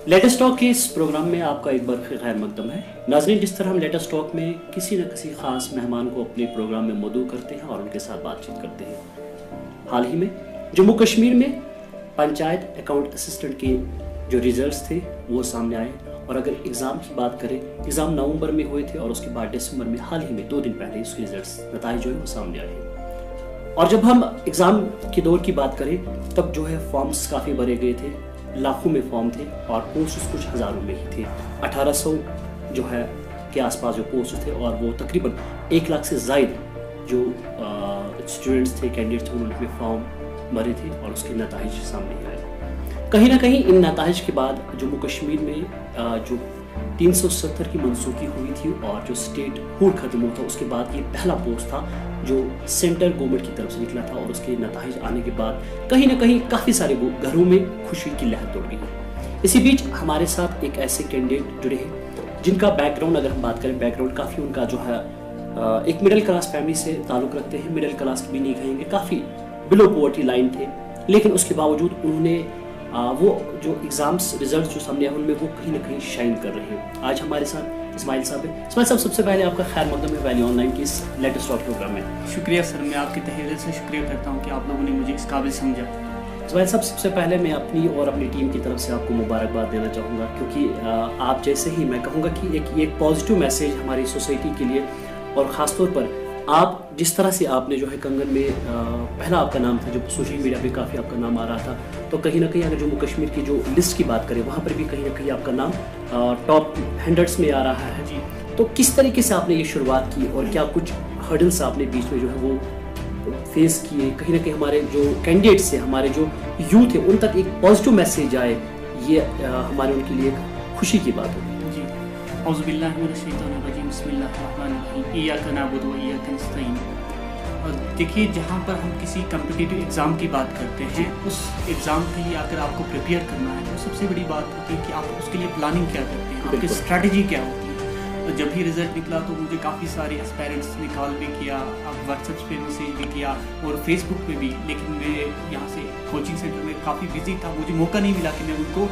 Latest talk के इस programme में आपका एक बार फिर खैर मकदम है। नाज़रीन, जिस तरह हम लेटेस्ट टॉक में किसी न किसी खास मेहमान को अपने प्रोग्राम में मौजूद करते हैं और उनके साथ बातचीत करते हैं, हाल ही में जम्मू कश्मीर में पंचायत अकाउंट असिस्टेंट के जो रिजल्ट्स थे वो सामने आए। और अगर एग्ज़ाम की बात करें, एग्ज़ाम नवंबर में हुए थे और उसके बाद दिसंबर में हाल ही में 2 दिन पहले उसके रिजल्ट्स नताइज जो है वो सामने आए। और जब हम एग्ज़ाम के दौर की बात करें तब जो है फॉर्म्स काफ़ी भरे गए थे, लाखों में फॉर्म थे और पोस्ट कुछ हज़ारों में ही थे। 1800 जो है के आसपास जो पोस्ट थे और वो तकरीबन 1 लाख से ज़ायद जो स्टूडेंट्स थे, कैंडिडेट्स थे, उन्होंने फॉर्म भरे थे और उसके नताइज सामने आए। कहीं ना कहीं इन नताइज के बाद जम्मू कश्मीर में जो 370 की मनसूखी हुई थी और जो स्टेट हुड खत्म हुआ था, उसके बाद ये पहला पोस्ट था जो सेंट्रल गवर्नमेंट की तरफ से निकला था। और उसके नताइज आने के बाद कहीं ना कहीं काफ़ी सारे घरों में खुशी की लहर दौड़ गई। इसी बीच हमारे साथ एक ऐसे कैंडिडेट जुड़े हैं जिनका बैकग्राउंड, अगर हम बात करें बैकग्राउंड, काफ़ी उनका जो है एक मिडिल क्लास फैमिली से ताल्लुक़ रखते हैं। मिडिल क्लास भी नहीं कहेंगे, काफ़ी बिलो पॉवर्टी लाइन थे, लेकिन उसके बावजूद उन्होंने वो जो एग्ज़ाम्स रिजल्ट जो सामने आए उनमें वो कहीं ना कहीं शाइन कर रहे हैं। आज हमारे साथ इस्माइल साहब है। इस्माइल साहब, सबसे पहले आपका खैर मकदम है वैली ऑनलाइन की इस लेटेस्ट टॉक प्रोग्राम में। शुक्रिया सर, मैं आपके तहे दिल से शुक्रिया करता हूँ कि आप लोगों ने मुझे इस काबिल समझा। इस्माइल साहब, सबसे पहले मैं अपनी और अपनी टीम की तरफ से आपको मुबारकबाद देना चाहूँगा, क्योंकि आप जैसे ही मैं कहूँगा कि एक पॉजिटिव मैसेज हमारी सोसाइटी के लिए, और ख़ासतौर पर आप जिस तरह से आपने जो है कंगन में पहला आपका नाम था, जो सोशल मीडिया पे काफ़ी आपका नाम आ रहा था, तो कहीं ना कहीं अगर जम्मू कश्मीर की जो लिस्ट की बात करें वहाँ पर भी कहीं ना कहीं आपका नाम टॉप 100 में आ रहा है जी। तो किस तरीके से आपने ये शुरुआत की और क्या कुछ हर्डल्स आपने बीच में जो है वो फेस किए, कहीं ना कहीं हमारे जो कैंडिडेट्स हैं, हमारे जो यूथ है, उन तक एक पॉजिटिव मैसेज आए, ये हमारे उनके लिए खुशी की बात होगी। और देखिए, जहाँ पर हम किसी कम्पिटिटिव एग्ज़ाम की बात करते हैं, उस एग्ज़ाम के लिए अगर आपको प्रिपेयर करना है तो सबसे बड़ी बात होती है कि आप उसके लिए प्लानिंग क्या करते हैं, आपकी स्ट्रैटेजी क्या होती है। तो जब भी रिज़ल्ट निकला तो मुझे काफ़ी सारे एस्पायरेंट्स ने कॉल भी किया, अब व्हाट्सएप पे मैसेज भी किया और फेसबुक पे भी, लेकिन मैं यहाँ से कोचिंग सेंटर में काफ़ी बिजी था, मुझे मौका नहीं मिला कि मैं उनको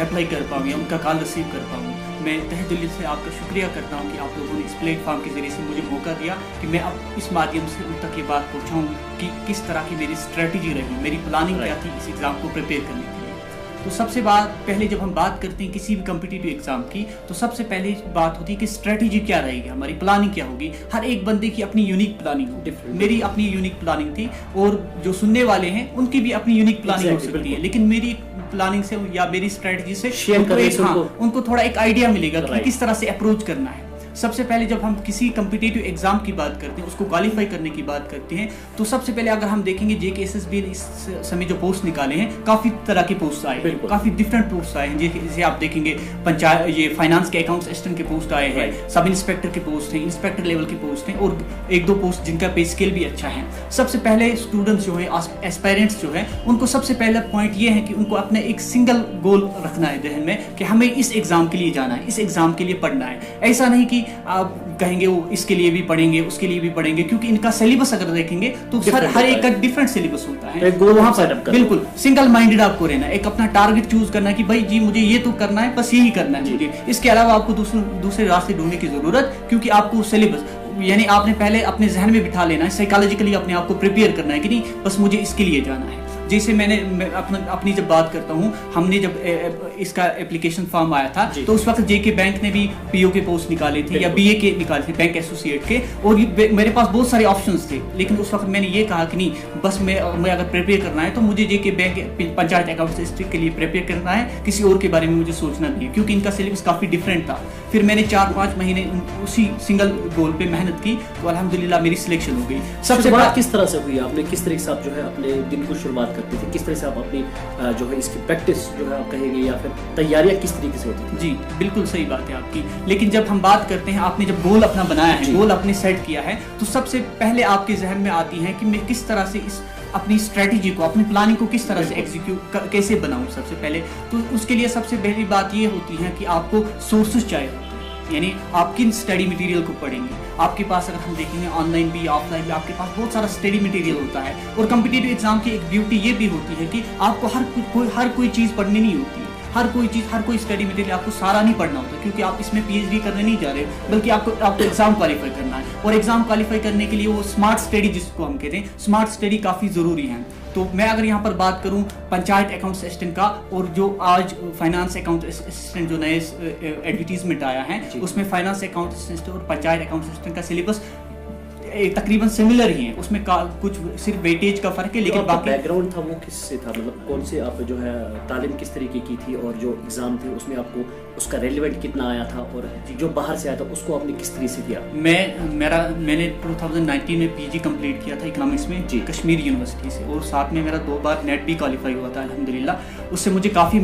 रिप्लाई कर पाऊँ या उनका कॉल रिसीव कर पाऊँ। मैं तहे दिल से आपका शुक्रिया करता हूँ कि आप लोगों ने इस प्लेटफॉर्म के ज़रिए से मुझे मौका दिया कि मैं अब इस माध्यम से उन तक ये बात पहुँचाऊँ कि किस तरह की मेरी स्ट्रेटजी रही, मेरी प्लानिंग क्या थी इस एग्ज़ाम को प्रिपेयर करने के लिए। तो सबसे पहले जब हम बात करते हैं किसी भी कम्पिटिटिव एग्ज़ाम की, तो सबसे पहले बात होती है कि स्ट्रेटजी क्या रहेगी, हमारी प्लानिंग क्या होगी। हर एक बंदे की अपनी यूनिक प्लानिंग होगी। मेरी अपनी यूनिक प्लानिंग थी और जो सुनने वाले हैं उनकी भी अपनी यूनिक प्लानिंग हो सकती है, लेकिन मेरी प्लानिंग से या मेरी स्ट्रेटजी से उनको थोड़ा एक आइडिया मिलेगा कि किस तरह से अप्रोच करना है। सबसे पहले जब हम किसी कम्पिटिटिव एग्जाम की बात करते हैं, उसको क्वालिफाई करने की बात करते हैं, तो सबसे पहले अगर हम देखेंगे JKSSB ने इस समय जो पोस्ट निकाले हैं, काफ़ी तरह के पोस्ट आए हैं, काफ़ी डिफरेंट पोस्ट आए हैं। जैसे आप देखेंगे पंचायत, ये फाइनेंस के अकाउंट्स असिस्टेंट के पोस्ट आए हैं, सब इंस्पेक्टर के पोस्ट हैं, इंस्पेक्टर लेवल के पोस्ट हैं और 1-2 पोस्ट जिनका पे स्केल भी अच्छा है। सबसे पहले स्टूडेंट्स जो है, एस्पायरेंट्स जो है, उनको सबसे पहला पॉइंट ये है कि उनको अपने एक सिंगल गोल रखना है जहन में कि हमें इस एग्जाम के लिए जाना है, इस एग्जाम के लिए पढ़ना है। ऐसा नहीं कि आप कहेंगे वो इसके लिए भी पढ़ेंगे, उसके लिए भी पढ़ेंगे, क्योंकि इनका सिलेबस अगर देखेंगे तो हर एक का डिफरेंट सिलेबस होता है। वहाँ पर बिल्कुल सिंगल माइंडेड आपको रहना है, एक अपना टारगेट चूज करना है कि भाई जी मुझे ये तो करना है, बस यही करना है मुझे, इसके अलावा आपको दूसरे रास्ते ढूंढने की जरूरत, क्योंकि आपको सिलेबस यानी आपने पहले अपने जहन में बिठा लेना है, साइकोलॉजिकली अपने आप को प्रिपेयर करना है कि नहीं बस मुझे इसके लिए जाना है। जैसे मैं अपनी जब बात करता हूँ, हमने जब इसका एप्लीकेशन फॉर्म आया था तो उस वक्त JK बैंक ने भी PO के पोस्ट निकाले थे या BA के निकाले थे, बैंक एसोसिएट के, और मेरे पास बहुत सारे ऑप्शंस थे। लेकिन उस वक्त मैंने ये कहा कि नहीं, बस मैं अगर प्रिपेयर करना है तो मुझे JK bank panchayat account assistant के लिए प्रिपेयर करना है, किसी और के बारे में मुझे सोचना नहीं है, क्योंकि इनका सिलेबस काफ़ी डिफरेंट था। फिर मैंने 4-5 महीने उसी सिंगल गोल पे मेहनत की तो अल्हम्दुलिल्लाह मेरी सिलेक्शन हो गई। सबसे बड़ा किस तरह से हुई, आपने किस तरह से आप जो है अपने दिन को शुरुआत करते थे, किस तरह से आप अपनी जो है इसकी प्रैक्टिस जो है आप कहेंगे या फिर तैयारियां किस तरीके से होती थी? जी बिल्कुल सही बात है आपकी। लेकिन जब हम बात करते हैं, आपने जब गोल अपना बनाया है, गोल अपने सेट किया है, तो सबसे पहले आपके जहन में आती है कि मैं किस तरह से इस अपनी स्ट्रेटजी को, अपनी प्लानिंग को किस तरह से एग्जीक्यूट कैसे बनाऊं। सबसे पहले तो उसके लिए सबसे पहली बात ये होती है कि आपको सोर्सेज चाहिए, यानी आप किन स्टडी मटेरियल को पढ़ेंगे। आपके पास अगर हम देखेंगे ऑनलाइन भी ऑफलाइन भी आपके पास बहुत सारा स्टडी मटेरियल होता है। और कम्पिटिटिव एग्जाम की एक ब्यूटी ये भी होती है कि आपको हर कोई चीज़ पढ़नी नहीं होती है, हर कोई चीज़, हर कोई स्टडी मटेरियल आपको सारा नहीं पढ़ना होता, क्योंकि आप इसमें PhD करने नहीं जा रहे, बल्कि आपको एग्जाम क्वालिफाई करना है। और एग्जाम क्वालिफाई करने के लिए वो स्मार्ट स्टडी जिसको हम कहते हैं, स्मार्ट स्टडी काफ़ी ज़रूरी है। तो मैं अगर यहाँ पर बात करूँ पंचायत अकाउंट असिस्टेंट का, और जो आज फाइनेंस अकाउंट असिस्टेंट जो नए एडवर्टीजमेंट आया है, उसमें फाइनेंस अकाउंट असिस्टेंट और पंचायत अकाउंट असिस्टेंट का सिलेबस तकरीबन सिमिलर ही है, उसमें कुछ सिर्फ वेटेज का फर्क है। लेकिन तो बाकी बैकग्राउंड था वो किससे था, मतलब कौन से आप जो है तालीम किस तरीके की थी, और जो एग्जाम थे उसमें आपको उसका रेलेवेंट कितना आया था, और जो बाहर से आया था उसको आपने किस तरीके से दिया? मैंने 2019 में PG कंप्लीट किया था इकोनॉमिक्स में जी, कश्मीर यूनिवर्सिटी से, और साथ में मेरा 2 बार नेट भी क्वालिफाई हुआ था अल्हम्दुलिल्लाह। उससे मुझे काफ़ी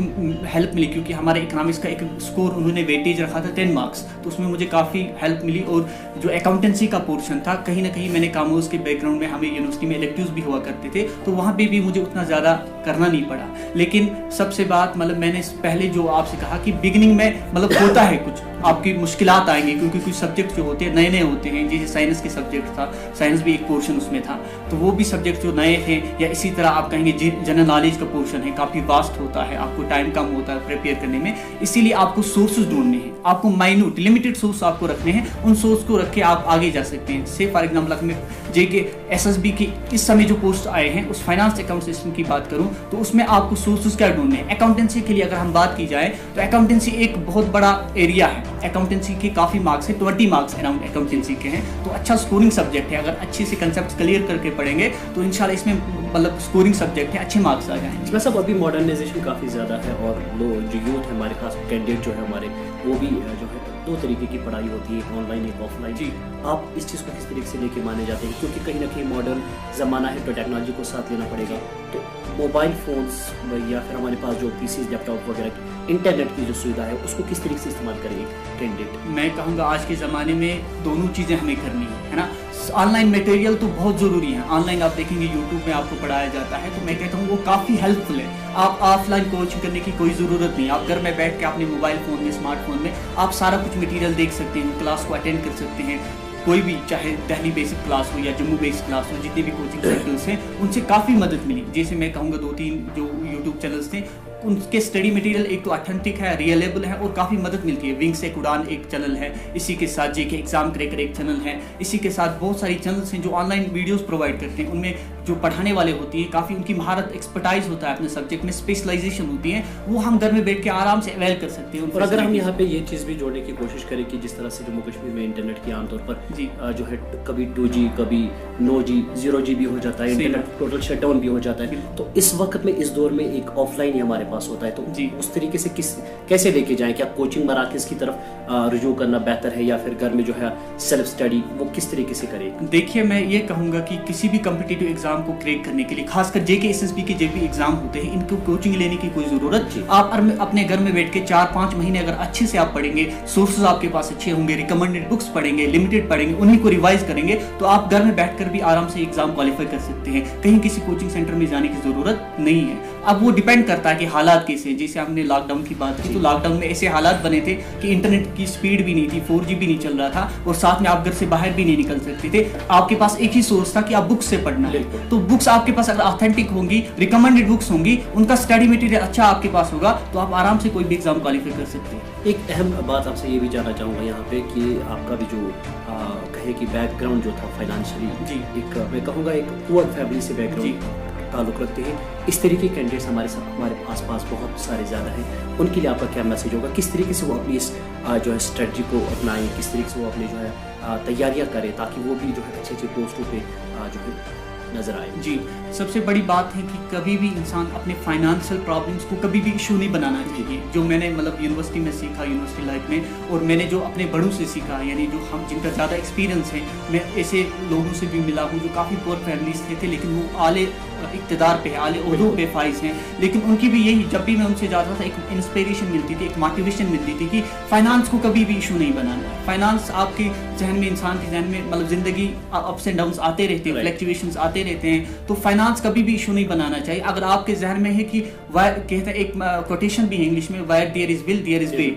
हेल्प मिली, क्योंकि हमारे इकोनॉमिक्स का एक स्कोर उन्होंने वेटेज रखा था 10 मार्क्स, तो उसमें मुझे काफ़ी हेल्प मिली। और जो अकाउंटेंसी का पोर्शन था, कहीं ना कहीं मैंने कॉमर्स के बैकग्राउंड में, हमें यूनिवर्सिटी में इलेक्टिव्स भी हुआ करते थे, तो वहाँ पे भी मुझे उतना ज़्यादा करना नहीं पड़ा। लेकिन सबसे बात, मतलब मैंने पहले जो आपसे कहा कि बिगिनिंग में मतलब होता है कुछ आपकी मुश्किलात आएंगी, क्योंकि कुछ सब्जेक्ट जो होते हैं नए नए होते हैं, जैसे साइंस के सब्जेक्ट था, साइंस भी एक पोर्शन उसमें था, तो वो भी सब्जेक्ट जो नए थे, या इसी तरह आप कहेंगे जनरल नॉलेज का पोर्शन है, काफ़ी वास्ट होता है, आपको टाइम कम होता है प्रिपेयर करने में, इसीलिए आपको सोर्सेज ढूंढने हैं, आपको माइन्यूट लिमिटेड सोर्स आपको रखने हैं, उन सोर्स को रख के आप आगे जा सकते हैं। से फॉर एग्जाम्पल में JK SSB की इस समय जो पोस्ट आए हैं, उस फाइनेंस अकाउंट सिस्टम की बात करूं तो उसमें आपको सोर्सेज क्या ढूंढने हैं। अकाउंटेंसी के लिए अगर हम बात की जाए तो अकाउंटेंसी एक बहुत बड़ा एरिया है, अकाउंटेंसी के काफ़ी मार्क्स हैं, 20 मार्क्स अराउंड अकाउंटेंसी के हैं, तो अच्छा स्कोरिंग सब्जेक्ट है। अगर अच्छे से कंसेप्ट क्लियर करके पढ़ेंगे तो इंशाल्लाह इसमें मतलब स्कोरिंग सब्जेक्ट है, अच्छे मार्क्स आ जाएंगे। इसमें सब अभी मॉडर्नाइजेशन काफ़ी ज़्यादा है, और लोग जो यूथ है हमारे खास कैंडिडेट जो है हमारे, वो भी जो है 2 तरीके की पढ़ाई होती है, एक ऑनलाइन एक ऑफलाइन जी। आप इस चीज़ को किस तरीके से लेके माने जाते हैं, क्योंकि कहीं ना कहीं मॉडर्न ज़माना है तो टेक्नोलॉजी को साथ लेना पड़ेगा, तो मोबाइल फ़ोन्स या फिर हमारे पास जो PCs लैपटॉप वगैरह इंटरनेट की जो सुविधा है उसको किस तरीके से इस्तेमाल करेंगे कैंडिडेट? मैं कहूँगा आज के ज़माने में दोनों चीज़ें हमें करनी है ना। ऑनलाइन मटेरियल तो बहुत ज़रूरी है, ऑनलाइन आप देखेंगे यूट्यूब में आपको पढ़ाया जाता है, तो मैं कहता हूँ वो काफ़ी हेल्पफुल है। आप ऑफलाइन कोचिंग करने की कोई ज़रूरत नहीं, आप घर में बैठ के अपने मोबाइल फ़ोन में, स्मार्टफोन में आप सारा कुछ मटेरियल देख सकते हैं, क्लास को अटेंड कर सकते हैं, कोई भी, चाहे दिल्ली बेसिक क्लास हो या जम्मू बेसिक क्लास हो, जितने भी कोचिंग सेंटर्स हैं उनसे काफ़ी मदद मिली। जैसे मैं कहूँगा 2-3 जो यूट्यूब चैनल्स थे, उनके स्टडी मटेरियल एक तो ऑथेंटिक है, रियलेबल है, और काफ़ी मदद मिलती है। विंग से उड़ान एक चैनल है, इसी के साथ JK एग्जाम क्रैकर एक चैनल है, इसी के साथ बहुत सारी चैनल्स हैं जो ऑनलाइन वीडियोस प्रोवाइड करते हैं। उनमें जो पढ़ाने वाले होती हैं, काफ़ी उनकी महारत, एक्सपर्टाइज होता है, अपने सब्जेक्ट में स्पेशलाइजेशन होती है, वो हम घर में बैठ के आराम से अवेल कर सकते हैं। और अगर हम यहाँ पे ये चीज़ भी जोड़ने की कोशिश करें कि जिस तरह से जम्मू कश्मीर में इंटरनेट की आमतौर पर जी जो है कभी 2G कभी 9G 0G भी हो जाता है, इंटरनेट टोटल शटडाउन भी हो जाता है, तो इस वक्त में, इस दौर में एक ऑफलाइन ही हमारे पास होता है, तो जी उस तरीके से कैसे लेके जाएं? क्या कोचिंग मराकज़ की तरफ रुजू करना बेहतर है, या फिर घर में जो है सेल्फ स्टडी वो किस तरीके से करें? देखिए, मैं ये कहूँगा कि किसी भी कम्पिटिटिव एग्जाम को क्रैक करने के लिए, खासकर JK SSB के जो भी एग्जाम होते हैं, इनको कोचिंग लेने की कोई ज़रूरत। आप अपने घर में बैठ के 4-5 महीने अगर अच्छे से आप पढ़ेंगे, सोर्सेज आपके पास अच्छे होंगे, रिकमेंडेड बुक्स पढ़ेंगे, लिमिटेड पढ़ेंगे, उन्हीं को रिवाइज करेंगे, तो आप घर में बैठकर भी आराम से एग्जाम क्वालिफाई कर सकते हैं। कहीं किसी कोचिंग सेंटर में जाने की ज़रूरत नहीं है। अब वो डिपेंड करता है कि हालात कैसे, जैसे हमने लॉकडाउन की बात की, तो लॉकडाउन में ऐसे हालात बने थे कि इंटरनेट की स्पीड भी नहीं थी, 4G भी नहीं चल रहा था, और साथ में आप घर से बाहर भी नहीं निकल सकते थे। आपके पास एक ही सोर्स था कि आप बुक्स से पढ़ना है, तो बुक्स आपके पास अगर ऑथेंटिक होंगी, रिकमेंडेड बुक्स होंगी, उनका स्टडी मटेरियल अच्छा आपके पास होगा, तो आप आराम से कोई भी एग्जाम क्वालिफाई कर सकते हैं। एक अहम बात आपसे ये भी जानना चाहूँगा यहाँ पे कि आपका भी जो कहे कि बैकग्राउंड जो था फाइनेंशियली जी, एक मैं कहूँगा एक पुअर फैमिली से बैकग्राउंड ताल्लुक़ रखते हैं, इस तरीके के कैंडिडेट्स हमारे आसपास बहुत सारे ज़्यादा हैं, उनके लिए आपका क्या मैसेज होगा? किस तरीके से वो अपनी इस जो है स्ट्रेटजी को अपनाएं, किस तरीके से वो अपनी जो है तैयारियाँ करें, ताकि वो भी जो है अच्छे पोस्टों पे जो है नजर आए? जी, सबसे बड़ी बात है कि कभी भी इंसान अपने फाइनेंशियल प्रॉब्लम्स को कभी भी इशू नहीं बनाना चाहिए। जो मैंने मतलब यूनिवर्सिटी में सीखा, यूनिवर्सिटी लाइफ में, और मैंने जो अपने बड़ों से सीखा, यानी जो हम जिनका ज़्यादा एक्सपीरियंस है, मैं ऐसे लोगों से भी मिला हूँ जो काफ़ी पुअर फैमिलीज थे, लेकिन वो आले इक़्तिदार पे, आले उहदों पे फाइज हैं, लेकिन उनकी भी यही, जब भी मैं उनसे जाता था, एक इंस्पिरेशन मिलती थी, एक मोटिवेशन मिलती थी कि फाइनेंस को कभी भी इशू नहीं बनाना। फाइनेंस आपके जहन में, इंसान के जहन में, मतलब ज़िंदगी अप्स एंड डाउन्स आते रहते हैं, फ्लक्चुएशंस आते रहते हैं, तो फाइनेंस कभी भी इशू नहीं बनाना चाहिए। अगर आपके जहन में है कि कहते हैं, एक कोटेशन भी है इंग्लिश में, where there is will there is way.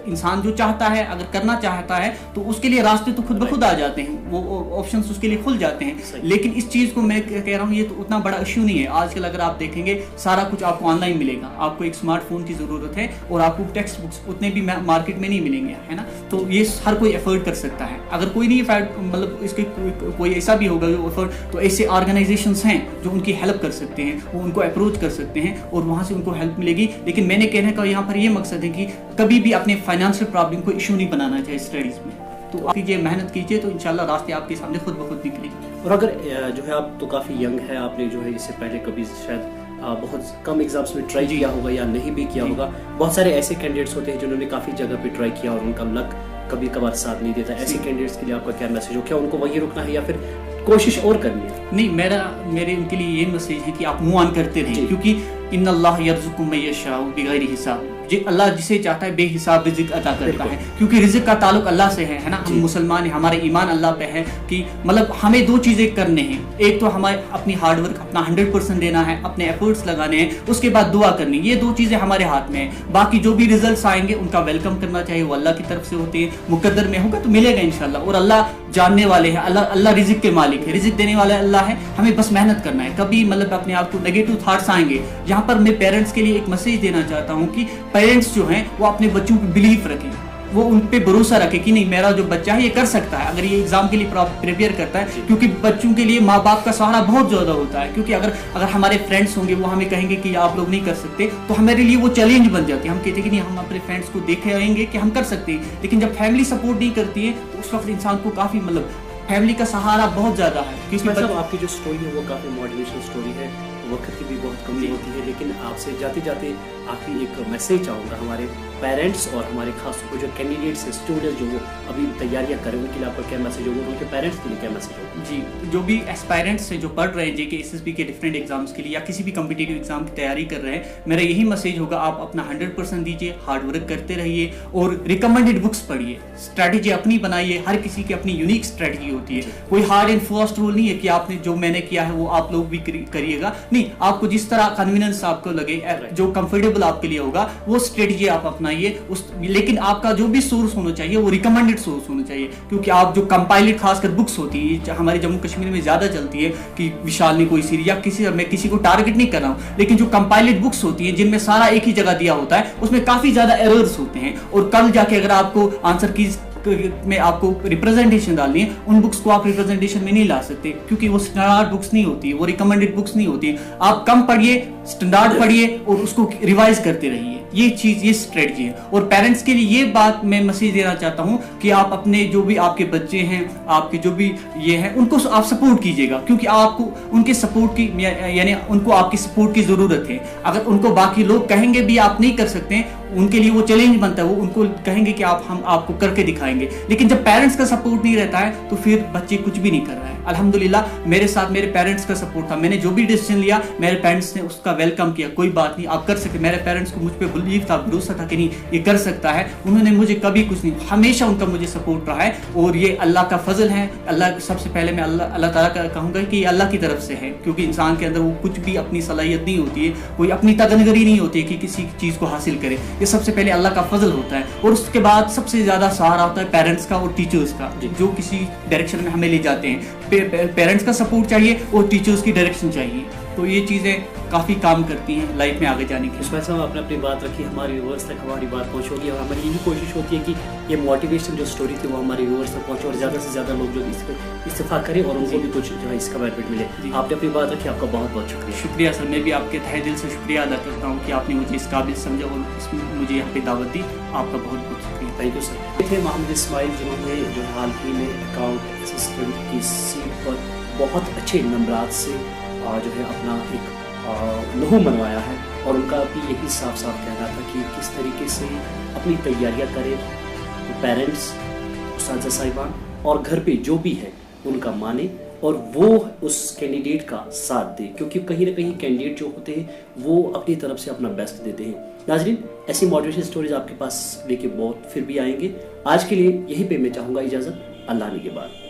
इंसान जो चाहता है, अगर करना चाहता है, तो उसके लिए रास्ते तो खुद ब खुद आ जाते हैं। वो ऑप्शंस उसके लिए खुल जाते हैं। लेकिन इस चीज़ को मैं कह रहा हूँ ये तो उतना बड़ा इश्यू नहीं है। आजकल अगर आप देखेंगे सारा कुछ आपको ऑनलाइन मिलेगा, आपको एक स्मार्टफोन की ज़रूरत है और आपको टेक्स्ट बुक्स उतने भी मार्केट में नहीं मिलेंगे, है ना। तो ये हर कोई एफर्ड कर सकता है। अगर कोई नहीं मतलब इसके कोई ऐसा भी होगा जो एफर्ड, तो ऐसे ऑर्गेनाइजेशंस हैं जो उनकी हेल्प कर सकते हैं, वो उनको अप्रोच कर सकते हैं और वहाँ से उनको हेल्प मिलेगी। लेकिन मैंने कहने का यहाँ पर ये मकसद है कि कभी भी अपने फाइनेंशियल प्रॉब्लम को इशू नहीं बनाना चाहिए स्टडीज़ में। तो आप कीजिए, मेहनत कीजिए, तो इंशाल्लाह रास्ते आपके सामने खुद ब खुद निकलेंगे। और अगर जो है आप तो काफ़ी यंग है, आपने जो है इससे पहले कभी शायद बहुत कम एग्जाम्स में ट्राई किया होगा या नहीं भी किया होगा। बहुत सारे ऐसे कैंडिडेट्स होते हैं जिन्होंने काफ़ी जगह पे ट्राई किया और उनका लक कभी कभार साथ नहीं देता। ऐसे कैंडिडेट्स के लिए आपका क्या मैसेज हो? क्या उनको वहीं रुकना है या फिर कोशिश और करनी है? नहीं, मेरे उनके लिए ये मैसेज है कि आप मूव ऑन करते रहें, क्योंकि इन्नल्लाह यर्ज़ुक़ु मन यशाअ बिगैरि हिसाब। अल्लाह जिसे चाहता है बेहिसाब रिज़्क़ अता करता है, क्योंकि रिज़्क़ का ताल्लुक अल्लाह से है ना। हम मुसलमान हैं, हमारे ईमान अल्लाह पे है कि मतलब हमें दो चीज़ें करने हैं। एक तो हमें अपनी हार्डवर्क अपना 100% देना है, अपने एफर्ट्स लगाने हैं, उसके बाद दुआ करनी। ये दो चीज़ें हमारे हाथ में है। बाकी जो भी रिजल्ट्स आएंगे उनका वेलकम करना चाहिए, वो अल्लाह की तरफ से होते हैं। मुकद्दर में होगा तो मिलेगा इंशाल्लाह। और अल्लाह जानने वाले हैं, अल्लाह रिज़्क़ के मालिक है, रिज़्क़ देने वाला अल्लाह है। हमें बस मेहनत करना है। कभी मतलब अपने आप को नेगेटिव थॉट्स आएंगे। यहाँ पर मैं पेरेंट्स के लिए एक मैसेज देना चाहता हूँ कि पेरेंट्स जो हैं वो अपने बच्चों पे बिलीव रखें, वो उन पे भरोसा रखे कि नहीं, मेरा जो बच्चा है ये कर सकता है अगर ये एग्जाम के लिए प्रिपेयर करता है। क्योंकि बच्चों के लिए माँ बाप का सहारा बहुत ज़्यादा होता है। क्योंकि अगर हमारे फ्रेंड्स होंगे वो हमें कहेंगे कि आप लोग नहीं कर सकते, तो हमारे लिए वो चैलेंज बन जाती है। हम कहते हैं कि नहीं, हम अपने फ्रेंड्स को देखे आएंगे कि हम कर सकते हैं। लेकिन जब फैमिली सपोर्ट नहीं करती है तो उस वक्त इंसान को काफ़ी मतलब फैमिली का सहारा बहुत ज़्यादा है। क्योंकि मतलब आपकी जो स्टोरी है वो काफ़ी मोटिवेशनल स्टोरी है। वक्त की भी बहुत कमी होती है, लेकिन आपसे जाते जाते आखिरी एक मैसेज चाहूँगा हमारे पेरेंट्स और हमारे खास तौर पर जो कैंडिडेट्स हैं, स्टूडेंट्स जो वो अभी तैयारियां करें, उनके लिए आपका क्या मैसेज होगा? उनके पेरेंट्स के लिए क्या मैसेज होगा? जी, जो भी एस्पायरेंट्स हैं जो पढ़ रहे हैं जेके एसएसबी के डिफरेंट एग्जाम्स के लिए या किसी भी कम्पिटिटिव एग्जाम की तैयारी कर रहे हैं, मेरा यही मैसेज होगा, आप अपना 100% दीजिए, हार्ड वर्क करते रहिए और रिकमेंडेड बुक्स पढ़िए, स्ट्रैटेजी अपनी बनाइए। हर किसी की अपनी यूनिक स्ट्रैटेजी होती है। कोई हार्ड एंड फास्ट रूल नहीं है कि आपने जो मैंने किया है वो आप लोग भी करिएगा। नहीं, आपको जिस तरह कन्वीनियंस आपको लगे, जो कंफर्टेबल आपके लिए होगा, वो स्ट्रेटजी आप अपनाइए। लेकिन आपका जो भी सोर्स होना चाहिए वो रिकमेंडेड सोर्स होना चाहिए। क्योंकि आप जो कंपाइलेड खासकर बुक्स होती है हमारे जम्मू कश्मीर में ज्यादा चलती है कि विशाल ने कोई सीरीज या मैं किसी को टारगेट नहीं कर रहा हूँ, लेकिन जो कंपाइलेड बुक्स होती है जिनमें सारा एक ही जगह दिया होता है, उसमें काफी ज्यादा एरर्स होते हैं। और कल जाके अगर आपको आंसर की में आपको रिप्रेजेंटेशन डालनी है, उन बुक्स को आप रिप्रेजेंटेशन में नहीं ला सकते, क्योंकि वो स्टैंडर्ड बुक्स नहीं होती है, वो रिकमेंडेड बुक्स नहीं होती है। आप कम पढ़िए, स्टैंडर्ड पढ़िए और उसको रिवाइज करते रहिए। ये चीज, ये स्ट्रेटजी है। और पेरेंट्स के लिए ये बात मैं मैसेज देना चाहता हूँ कि आप अपने जो भी आपके बच्चे हैं, आपके जो भी ये हैं, उनको आप सपोर्ट कीजिएगा। क्योंकि आपको उनके सपोर्ट की यानी उनको आपकी सपोर्ट की जरूरत है। अगर उनको बाकी लोग कहेंगे भी आप नहीं कर सकते, उनके लिए वो चैलेंज बनता है, वो उनको कहेंगे कि हम आपको करके दिखाएंगे। लेकिन जब पेरेंट्स का सपोर्ट नहीं रहता है तो फिर बच्चे कुछ भी नहीं कर रहा है। अल्हम्दुलिल्लाह मेरे साथ मेरे पेरेंट्स का सपोर्ट था। मैंने जो भी डिसीजन लिया मेरे पेरेंट्स ने उसका वेलकम किया, कोई बात नहीं, आप कर सकते। मेरे पेरेंट्स को मुझ पर बिलीव था, भरोसा था कि नहीं ये कर सकता है। उन्होंने मुझे कभी कुछ नहीं, हमेशा उनका मुझे सपोर्ट रहा है। और ये अल्लाह का फजल है। अल्लाह, सबसे पहले मैं अल्लाह ताला का कहूँगा कि ये अल्लाह की तरफ से है। क्योंकि इंसान के अंदर वो कुछ भी अपनी सलाहियत नहीं होती है, कोई अपनी तगनगरी नहीं होती है कि किसी चीज़ को हासिल करे। ये सबसे पहले अल्लाह का फजल होता है। और उसके बाद सबसे ज़्यादा सहारा होता है पेरेंट्स का और टीचर्स का, जो किसी डायरेक्शन में हमें ले जाते हैं। पेरेंट्स का सपोर्ट चाहिए और टीचर्स की डायरेक्शन चाहिए। तो ये चीज़ें काफ़ी काम करती हैं लाइफ में आगे जाने की। उसमें साहब आपने अपनी बात रखी, हमारे व्यूअर्स तक हमारी बात पहुँचोगी और हमारी यही कोशिश होती है कि ये मोटिवेशन जो स्टोरी थी वो हमारे व्यूअर्स तक पहुँचे और ज़्यादा से ज़्यादा लोग जो इस्तेफाक करें और उनको भी कुछ जो है इसका बेनिफिट मिले। आपने अपनी बात रखी, आपका बहुत बहुत शुक्रिया। शुक्रिया सर, मैं भी आपके तहे दिल से शुक्रिया अदा करता हूँ कि आपने मुझे इस काबिल समझा और मुझे यहाँ पे दावत दी। आपका बहुत बहुत शुक्रिया। Thank you sir. ये थे मोहम्मद इस्माइल, जिन्होंने जो हाल ही में अकाउंट असिस्टेंट की सीट पर बहुत अच्छे नंबरात से जो है अपना एक लहू मनवाया है। और उनका भी यही साफ साफ कहना था कि किस तरीके से अपनी तैयारियां करें, पेरेंट्स, उस्ताद साहिबान और घर पे जो भी है उनका माने और वो उस कैंडिडेट का साथ दे। क्योंकि कहीं ना कहीं कैंडिडेट जो होते हैं वो अपनी तरफ से अपना बेस्ट देते हैं। नाजरीन, ऐसी मोटिवेशन स्टोरीज आपके पास लेके बहुत फिर भी आएंगे। आज के लिए यहीं पे मैं चाहूँगा इजाज़त। अल्लाह ने के बाद।